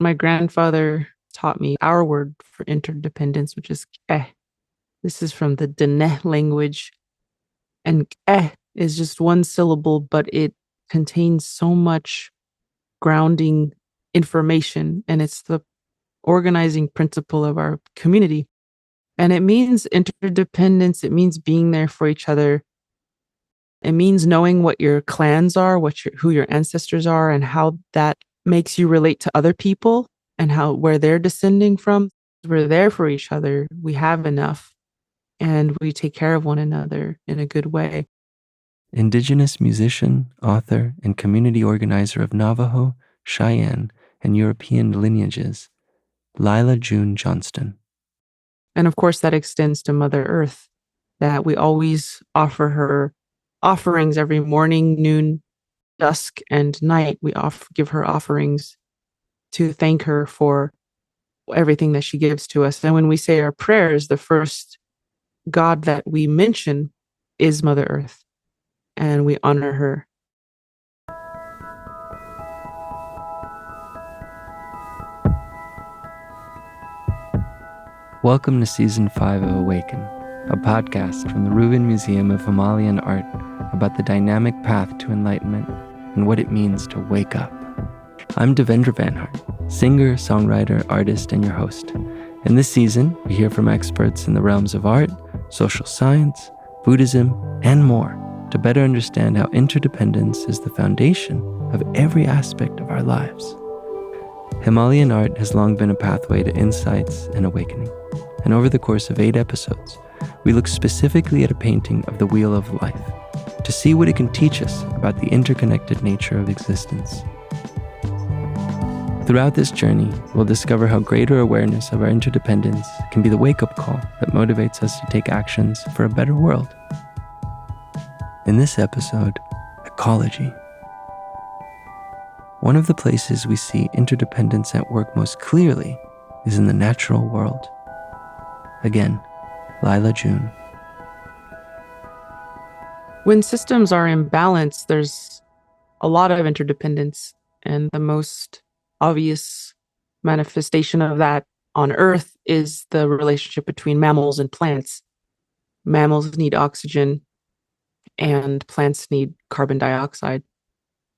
My grandfather taught me our word for interdependence, which is eh. This is from the Dene language. And eh is just one syllable, but it contains so much grounding information. And it's the organizing principle of our community. And it means interdependence. It means being there for each other. It means knowing what your clans are, who your ancestors are, and how that makes you relate to other people and where they're descending from. We're there for each other. We have enough, and we take care of one another in a good way. Indigenous musician, author, and community organizer of Navajo, Cheyenne, and European lineages, Lyla June Johnston. And of course, that extends to Mother Earth, that we always offer her offerings every morning, noon, dusk, and night. We give her offerings to thank her for everything that she gives to us. And when we say our prayers, the first God that we mention is Mother Earth, and we honor her. Welcome to Season 5 of AWAKEN, a podcast from the Rubin Museum of Himalayan Art about the dynamic path to enlightenment and what it means to wake up. I'm Devendra Banhart, singer, songwriter, artist, and your host. In this season, we hear from experts in the realms of art, social science, Buddhism, and more to better understand how interdependence is the foundation of every aspect of our lives. Himalayan art has long been a pathway to insights and awakening. And over the course of 8 episodes, we look specifically at a painting of the Wheel of Life to see what it can teach us about the interconnected nature of existence. Throughout this journey, we'll discover how greater awareness of our interdependence can be the wake-up call that motivates us to take actions for a better world. In this episode, ecology. One of the places we see interdependence at work most clearly is in the natural world. Again, Lyla June. When systems are in balance, there's a lot of interdependence, and the most obvious manifestation of that on Earth is the relationship between mammals and plants. Mammals need oxygen, and plants need carbon dioxide.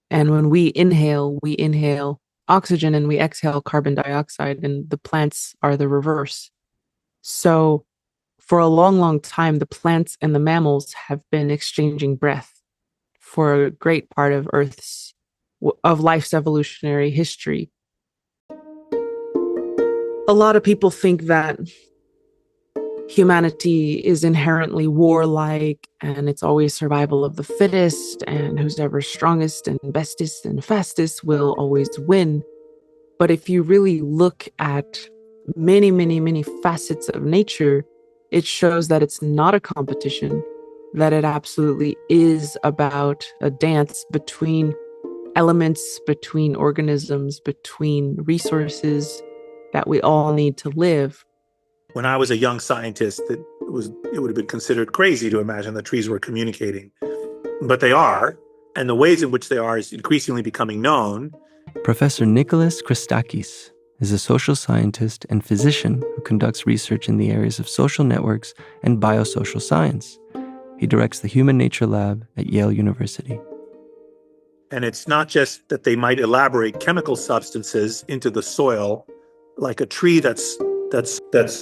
And when we inhale oxygen and we exhale carbon dioxide, and the plants are the reverse. So for a long, long time, the plants and the mammals have been exchanging breath for a great part of life's evolutionary history. A lot of people think that humanity is inherently warlike and it's always survival of the fittest, and who's ever strongest and bestest and fastest will always win. But if you really look at many, many, many facets of nature, it shows that it's not a competition, that it absolutely is about a dance between elements, between organisms, between resources that we all need to live. When I was a young scientist, it would have been considered crazy to imagine that trees were communicating. But they are, and the ways in which they are is increasingly becoming known. Professor Nicholas Christakis is a social scientist and physician who conducts research in the areas of social networks and biosocial science. He directs the Human Nature Lab at Yale University. And it's not just that they might elaborate chemical substances into the soil, like a tree that's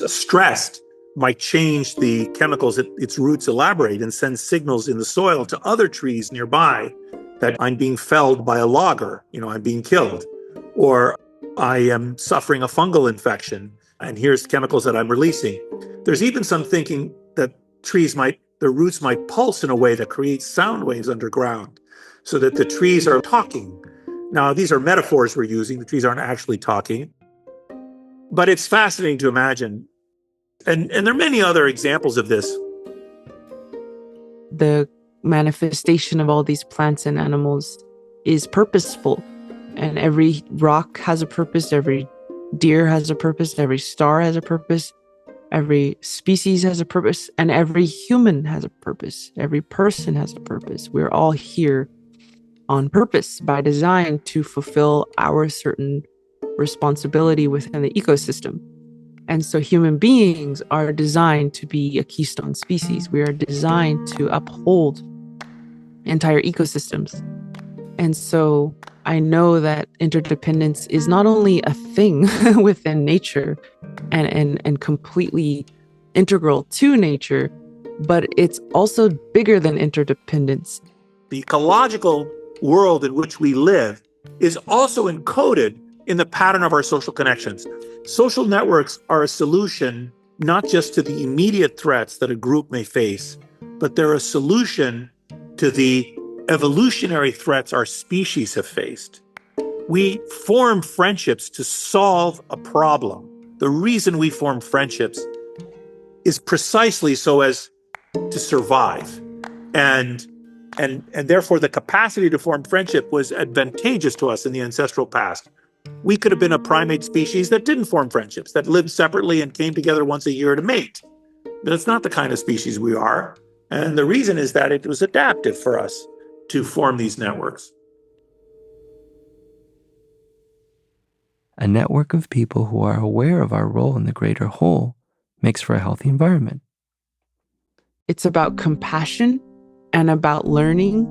stressed might change the chemicals that its roots elaborate and send signals in the soil to other trees nearby that I'm being felled by a logger, I'm being killed, or I am suffering a fungal infection, and here's chemicals that I'm releasing. There's even some thinking that their roots might pulse in a way that creates sound waves underground so that the trees are talking. Now, these are metaphors we're using. The trees aren't actually talking. But it's fascinating to imagine. And there are many other examples of this. The manifestation of all these plants and animals is purposeful. And every rock has a purpose, every deer has a purpose, every star has a purpose, every species has a purpose, and every human has a purpose. Every person has a purpose. We're all here on purpose, by design, to fulfill our certain responsibility within the ecosystem. And so human beings are designed to be a keystone species. We are designed to uphold entire ecosystems. And so I know that interdependence is not only a thing within nature and completely integral to nature, but it's also bigger than interdependence. The ecological world in which we live is also encoded in the pattern of our social connections. Social networks are a solution not just to the immediate threats that a group may face, but they're a solution to the evolutionary threats our species have faced. We form friendships to solve a problem. The reason we form friendships is precisely so as to survive. And therefore, the capacity to form friendship was advantageous to us in the ancestral past. We could have been a primate species that didn't form friendships, that lived separately and came together once a year to mate. But it's not the kind of species we are. And the reason is that it was adaptive for us to form these networks. A network of people who are aware of our role in the greater whole makes for a healthy environment. It's about compassion and about learning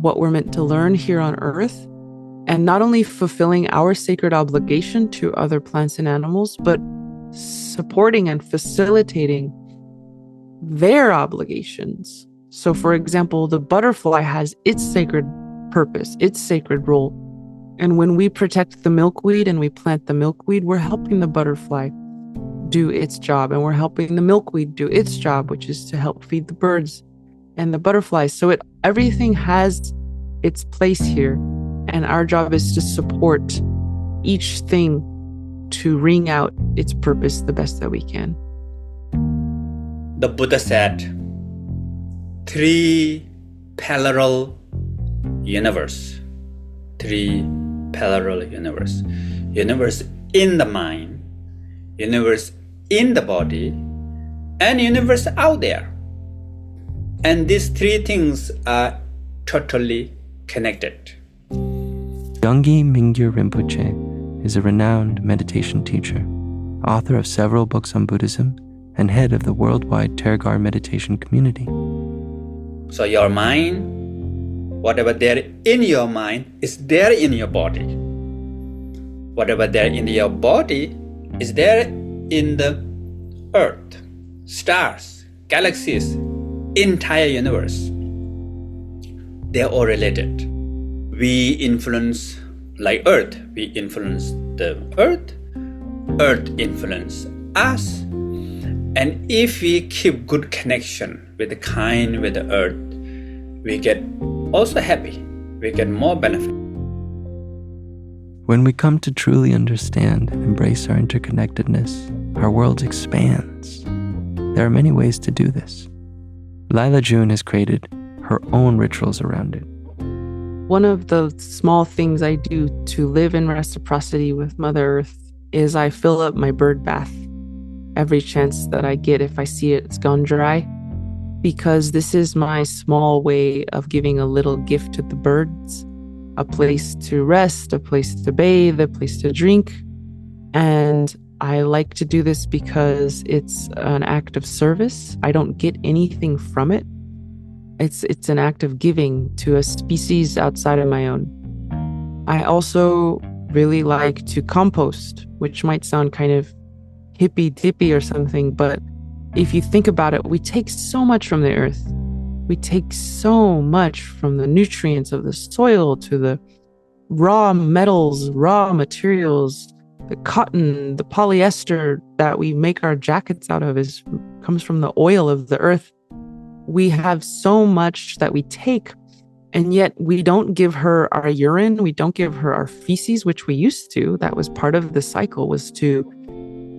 what we're meant to learn here on Earth, and not only fulfilling our sacred obligation to other plants and animals, but supporting and facilitating their obligations. So, for example, the butterfly has its sacred purpose, its sacred role. And when we protect the milkweed and we plant the milkweed, we're helping the butterfly do its job, and we're helping the milkweed do its job, which is to help feed the birds and the butterflies. So everything has its place here, and our job is to support each thing to wring out its purpose the best that we can. The Buddha said, 3 parallel universe. 3 parallel universe. Universe in the mind, universe in the body, and universe out there. And these 3 things are totally connected. Yongey Mingyur Rinpoche is a renowned meditation teacher, author of several books on Buddhism, and head of the worldwide Tergar meditation community. So your mind, whatever there in your mind is there in your body. Whatever there in your body is there in the earth, stars, galaxies, entire universe. They're all related. We influence, like earth, we influence the earth, earth influence us. And if we keep good connection with the kind, with the earth, we get also happy, we get more benefit. When we come to truly understand and embrace our interconnectedness, our world expands. There are many ways to do this. Lyla June has created her own rituals around it. One of the small things I do to live in reciprocity with Mother Earth is I fill up my bird bath every chance that I get. If I see it's gone dry, because this is my small way of giving a little gift to the birds, a place to rest, a place to bathe, a place to drink. And I like to do this because it's an act of service. I don't get anything from it. It's an act of giving to a species outside of my own. I also really like to compost, which might sound kind of hippy-dippy or something, but if you think about it, we take so much from the earth. We take so much from the nutrients of the soil to the raw metals, raw materials, the cotton, the polyester that we make our jackets out of comes from the oil of the earth. We have so much that we take, and yet we don't give her our urine. We don't give her our feces, which we used to. That was part of the cycle, was to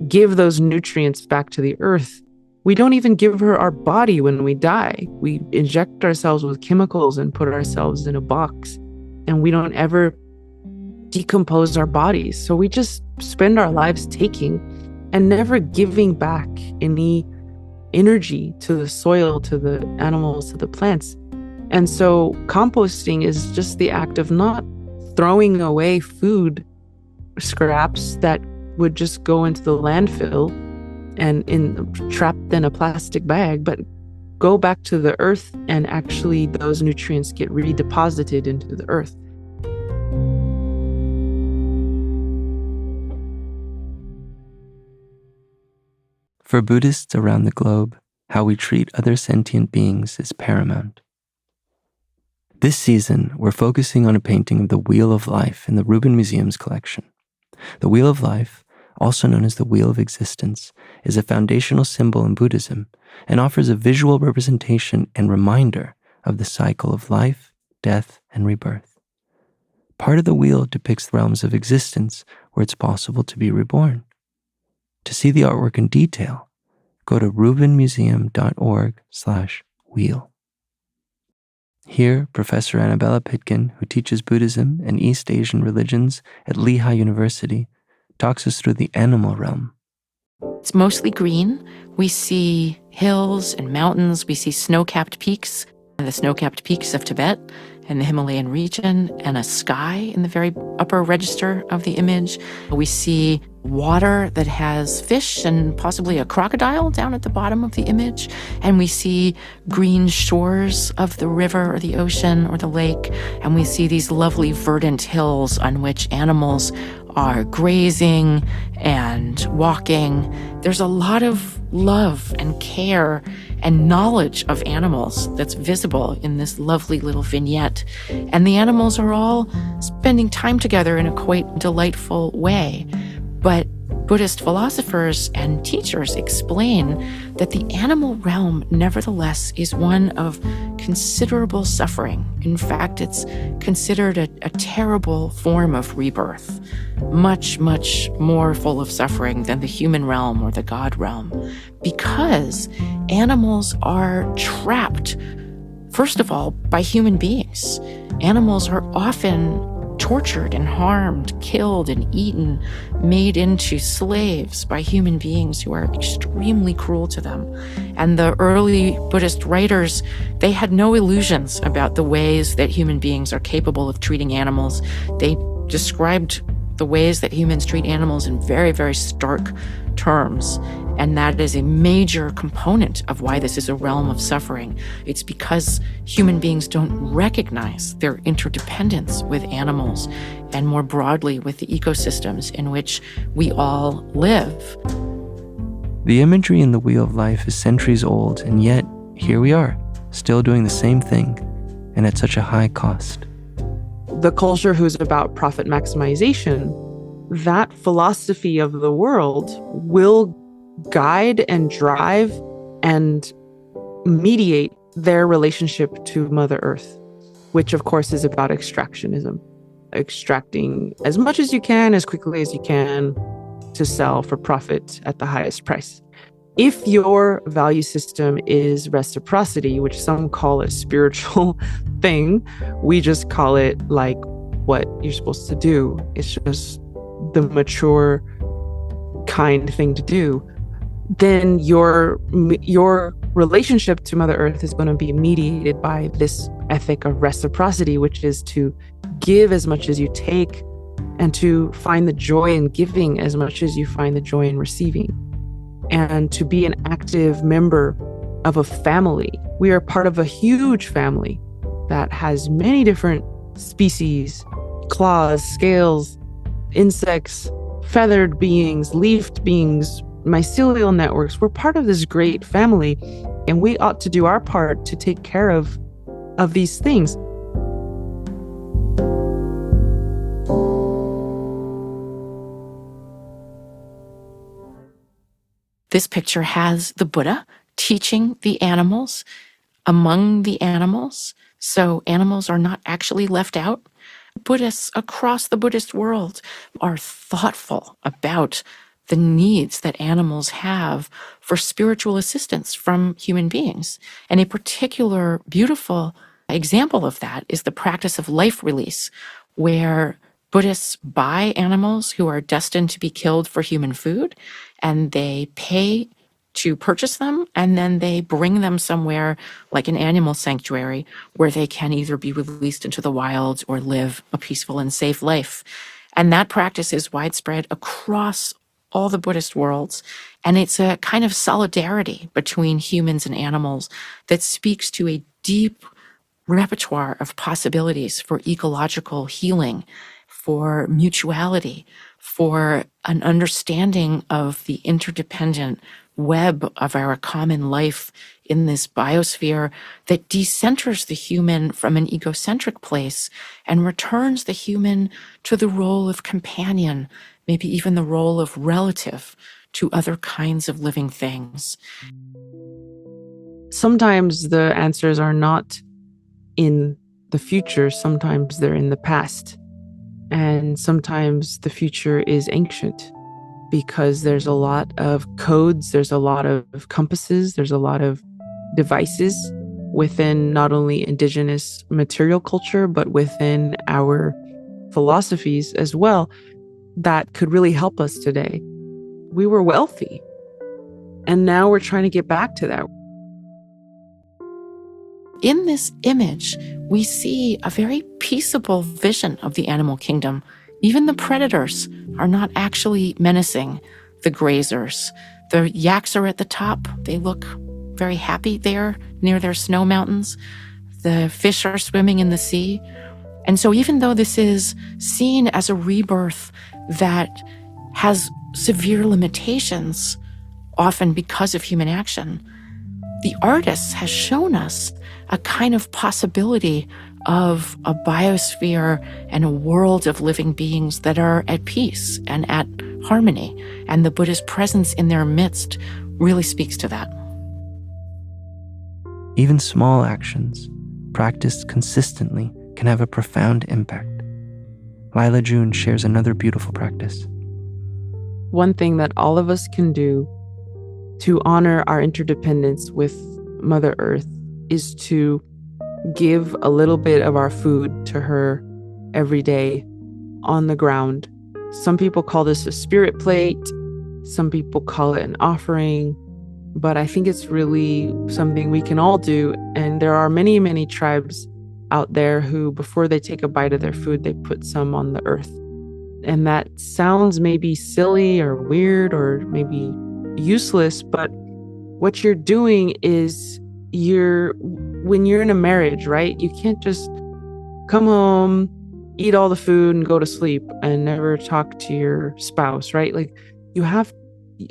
give those nutrients back to the earth. We don't even give her our body when we die. We inject ourselves with chemicals and put ourselves in a box, and we don't ever decompose our bodies. So we just spend our lives taking and never giving back any energy to the soil, to the animals, to the plants. And so composting is just the act of not throwing away food scraps that would just go into the landfill and trapped in a plastic bag, but go back to the earth, and actually those nutrients get redeposited into the earth. For Buddhists around the globe, how we treat other sentient beings is paramount. This season, we're focusing on a painting of the Wheel of Life in the Rubin Museum's collection. The Wheel of Life, also known as the Wheel of Existence, is a foundational symbol in Buddhism and offers a visual representation and reminder of the cycle of life, death, and rebirth. Part of the wheel depicts the realms of existence where it's possible to be reborn. To see the artwork in detail, go to rubinmuseum.org/wheel. Here, Professor Annabella Pitkin, who teaches Buddhism and East Asian religions at Lehigh University, talks us through the animal realm. It's mostly green. We see hills and mountains. We see snow-capped peaks, and the snow-capped peaks of Tibet and the Himalayan region, and a sky in the very upper register of the image. We see water that has fish and possibly a crocodile down at the bottom of the image. And we see green shores of the river or the ocean or the lake. And we see these lovely verdant hills on which animals are grazing and walking. There's a lot of love and care and knowledge of animals that's visible in this lovely little vignette. And the animals are all spending time together in a quite delightful way. But Buddhist philosophers and teachers explain that the animal realm, nevertheless, is one of considerable suffering. In fact, it's considered a terrible form of rebirth, much, much more full of suffering than the human realm or the God realm, because animals are trapped, first of all, by human beings. Animals are often tortured and harmed, killed and eaten, made into slaves by human beings who are extremely cruel to them. And the early Buddhist writers, they had no illusions about the ways that human beings are capable of treating animals. They described the ways that humans treat animals in very, very stark terms. And that is a major component of why this is a realm of suffering. It's because human beings don't recognize their interdependence with animals and more broadly with the ecosystems in which we all live. The imagery in the Wheel of Life is centuries old, and yet here we are, still doing the same thing, and at such a high cost. The culture who's about profit maximization, that philosophy of the world will guide and drive and mediate their relationship to Mother Earth, which of course is about extractionism, extracting as much as you can, as quickly as you can, to sell for profit at the highest price. If your value system is reciprocity, which some call a spiritual thing, we just call it like what you're supposed to do. It's just the mature, kind thing to do. Then your relationship to Mother Earth is going to be mediated by this ethic of reciprocity, which is to give as much as you take and to find the joy in giving as much as you find the joy in receiving, and to be an active member of a family. We are part of a huge family that has many different species, claws, scales, insects, feathered beings, leafed beings, mycelial networks. We're part of this great family, and we ought to do our part to take care of these things. This picture has the Buddha teaching the animals among the animals, so animals are not actually left out. Buddhists across the Buddhist world are thoughtful about the needs that animals have for spiritual assistance from human beings. And a particular beautiful example of that is the practice of life release, where Buddhists buy animals who are destined to be killed for human food, and they pay to purchase them, and then they bring them somewhere like an animal sanctuary where they can either be released into the wild or live a peaceful and safe life. And that practice is widespread across all the Buddhist worlds. And it's a kind of solidarity between humans and animals that speaks to a deep repertoire of possibilities for ecological healing, for mutuality, for an understanding of the interdependent web of our common life in this biosphere that decenters the human from an egocentric place and returns the human to the role of companion, maybe even the role of relative to other kinds of living things. Sometimes the answers are not in the future, sometimes they're in the past. And sometimes the future is ancient because there's a lot of codes, there's a lot of compasses, there's a lot of devices within not only Indigenous material culture, but within our philosophies as well that could really help us today. We were wealthy, and now we're trying to get back to that. In this image, we see a very peaceable vision of the animal kingdom. Even the predators are not actually menacing the grazers. The yaks are at the top. They look very happy there near their snow mountains. The fish are swimming in the sea. And so even though this is seen as a rebirth that has severe limitations, often because of human action, the artist has shown us a kind of possibility of a biosphere and a world of living beings that are at peace and at harmony. And the Buddha's presence in their midst really speaks to that. Even small actions, practiced consistently, can have a profound impact. Lyla June shares another beautiful practice. One thing that all of us can do to honor our interdependence with Mother Earth is to give a little bit of our food to her every day on the ground. Some people call this a spirit plate. Some people call it an offering. But I think it's really something we can all do. And there are many, many tribes out there who, before they take a bite of their food, they put some on the earth. And that sounds maybe silly or weird or maybe useless, but what you're doing is when you're in a marriage, right? You can't just come home, eat all the food and go to sleep and never talk to your spouse, right? Like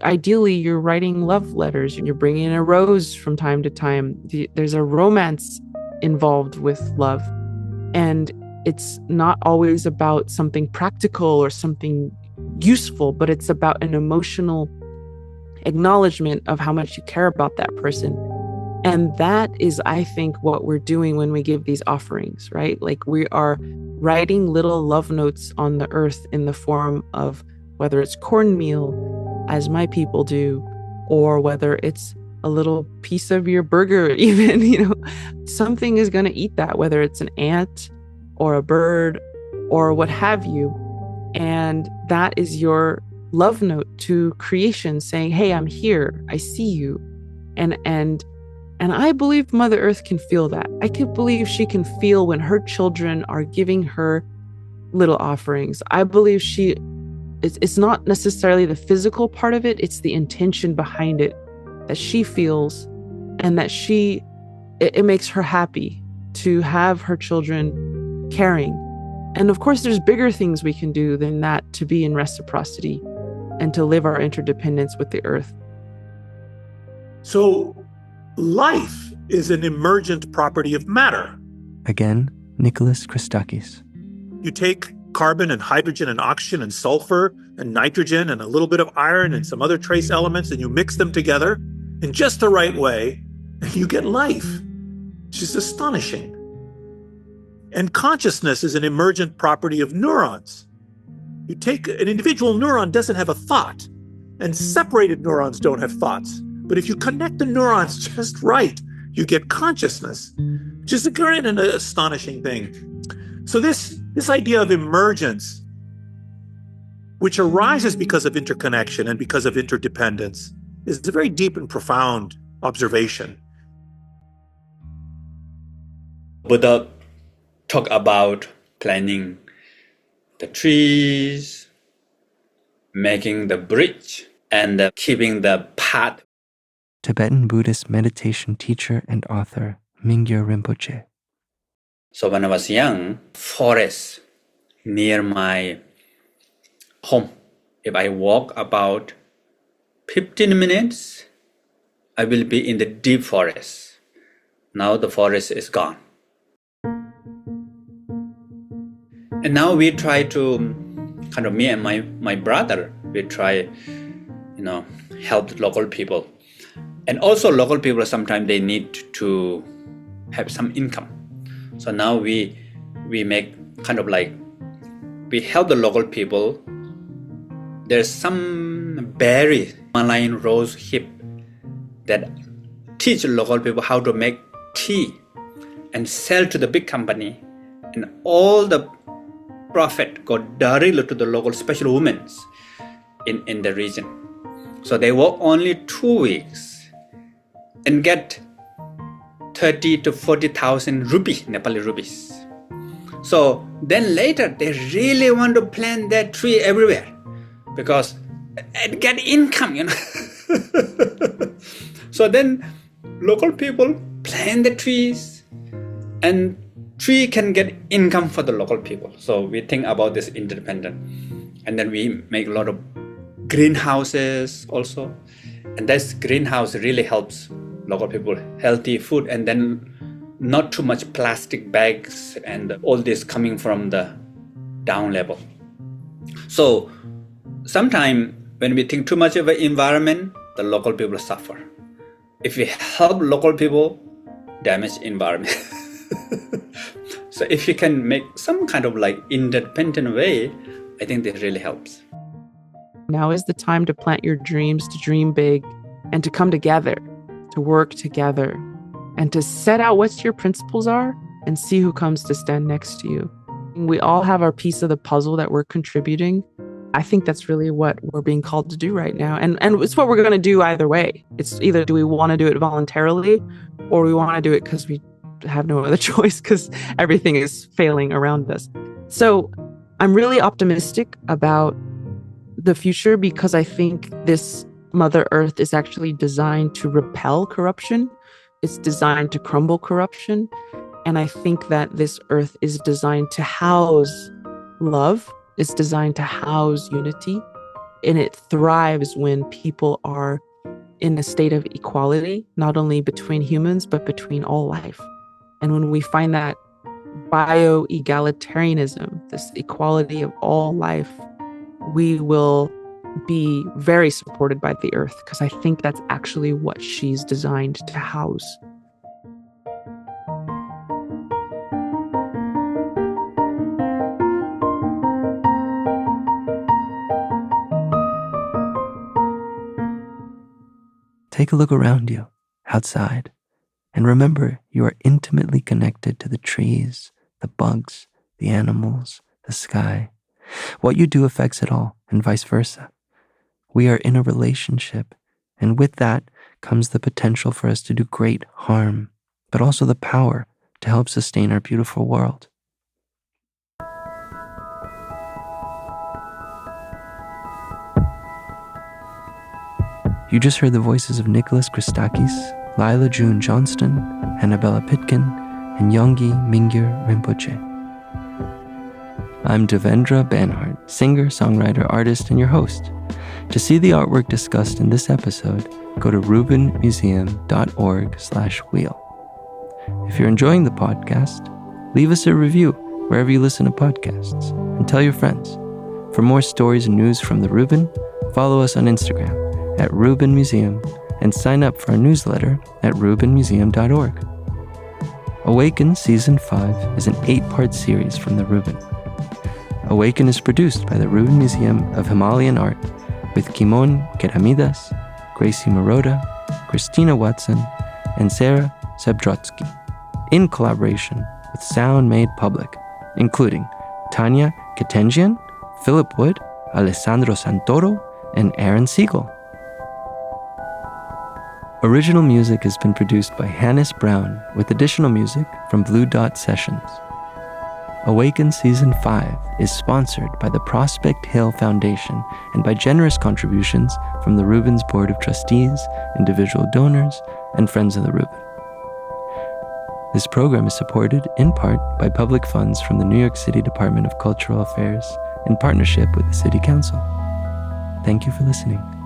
ideally you're writing love letters and you're bringing in a rose from time to time. There's a romance involved with love. And it's not always about something practical or something useful, but it's about an emotional acknowledgement of how much you care about that person. And that is, I think, what we're doing when we give these offerings, right? Like we are writing little love notes on the earth in the form of whether it's cornmeal, as my people do, or whether it's a little piece of your burger, even, something is going to eat that, whether it's an ant or a bird or what have you. And that is your love note to creation saying, hey, I'm here. I see you. And I believe Mother Earth can feel that. I can believe she can feel when her children are giving her little offerings. I believe it's not necessarily the physical part of it. It's the intention behind it that she feels, and that it makes her happy to have her children caring. And of course, there's bigger things we can do than that to be in reciprocity and to live our interdependence with the earth. So life is an emergent property of matter. Again, Nicholas Christakis. You take carbon and hydrogen and oxygen and sulfur and nitrogen and a little bit of iron and some other trace elements, and you mix them together in just the right way, and you get life, which is astonishing. And consciousness is an emergent property of neurons. You take an individual neuron doesn't have a thought, and separated neurons don't have thoughts. But if you connect the neurons just right, you get consciousness, which is again an astonishing thing. So this idea of emergence, which arises because of interconnection and because of interdependence, is a very deep and profound observation. Buddha talk about planning the trees, making the bridge, and keeping the path. Tibetan Buddhist meditation teacher and author Mingyur Rinpoche. So when I was young, forest near my home. If I walk about 15 minutes, I will be in the deep forest. Now the forest is gone. And now we try to, me and my brother, we try, help local people. And also local people, sometimes they need to have some income. So now we make we help the local people. There's some berry, Malayan rose hip, that teach local people how to make tea and sell to the big company. And all the profit go directly to the local, special women in the region. So they work only 2 weeks and get 30 to 40,000 rupees, Nepali rupees. So then later they really want to plant that tree everywhere because it get income, So then local people plant the trees and tree can get income for the local people. So we think about this interdependent. And then we make a lot of greenhouses also. And this greenhouse really helps local people healthy food, and then not too much plastic bags and all this coming from the down level. So sometimes when we think too much of the environment, the local people suffer. If we help local people, damage environment. So if you can make some kind of independent way, I think that really helps. Now is the time to plant your dreams, to dream big, and to come together, to work together, and to set out what your principles are and see who comes to stand next to you. We all have our piece of the puzzle that we're contributing. I think that's really what we're being called to do right now. And it's what we're going to do either way. It's either do we want to do it voluntarily or we want to do it because we have no other choice because everything is failing around us. So I'm really optimistic about the future because I think this Mother Earth is actually designed to repel corruption. It's designed to crumble corruption. And I think that this earth is designed to house love. It's designed to house unity. And it thrives when people are in a state of equality, not only between humans, but between all life. And when we find that bio-egalitarianism, this equality of all life, we will be very supported by the earth, because I think that's actually what she's designed to house. Take a look around you, outside, and remember you are intimately connected to the trees, the bugs, the animals, the sky. What you do affects it all, and vice versa. We are in a relationship, and with that comes the potential for us to do great harm, but also the power to help sustain our beautiful world. You just heard the voices of Nicholas Christakis, Lyla June Johnston, Annabella Pitkin, and Yongey Mingyur Rinpoche. I'm Devendra Banhart, singer, songwriter, artist, and your host. To see the artwork discussed in this episode, go to rubenmuseum.org/wheel. If you're enjoying the podcast, leave us a review wherever you listen to podcasts, and tell your friends. For more stories and news from the Reuben, follow us on Instagram at Reuben Museum, and sign up for our newsletter at rubenmuseum.org. AWAKEN Season 5 is an 8-part series from the Reuben. AWAKEN is produced by the Reuben Museum of Himalayan Art with Kimon Keramidas, Gracie Maroda, Christina Watson, and Sarah Sebdrotsky, in collaboration with Sound Made Public, including Tanya Ketenjian, Philip Wood, Alessandro Santoro, and Aaron Siegel. Original music has been produced by Hannes Brown with additional music from Blue Dot Sessions. AWAKEN Season 5 is sponsored by the Prospect Hill Foundation and by generous contributions from the Reuben's Board of Trustees, individual donors, and friends of the Reuben. This program is supported in part by public funds from the New York City Department of Cultural Affairs in partnership with the City Council. Thank you for listening.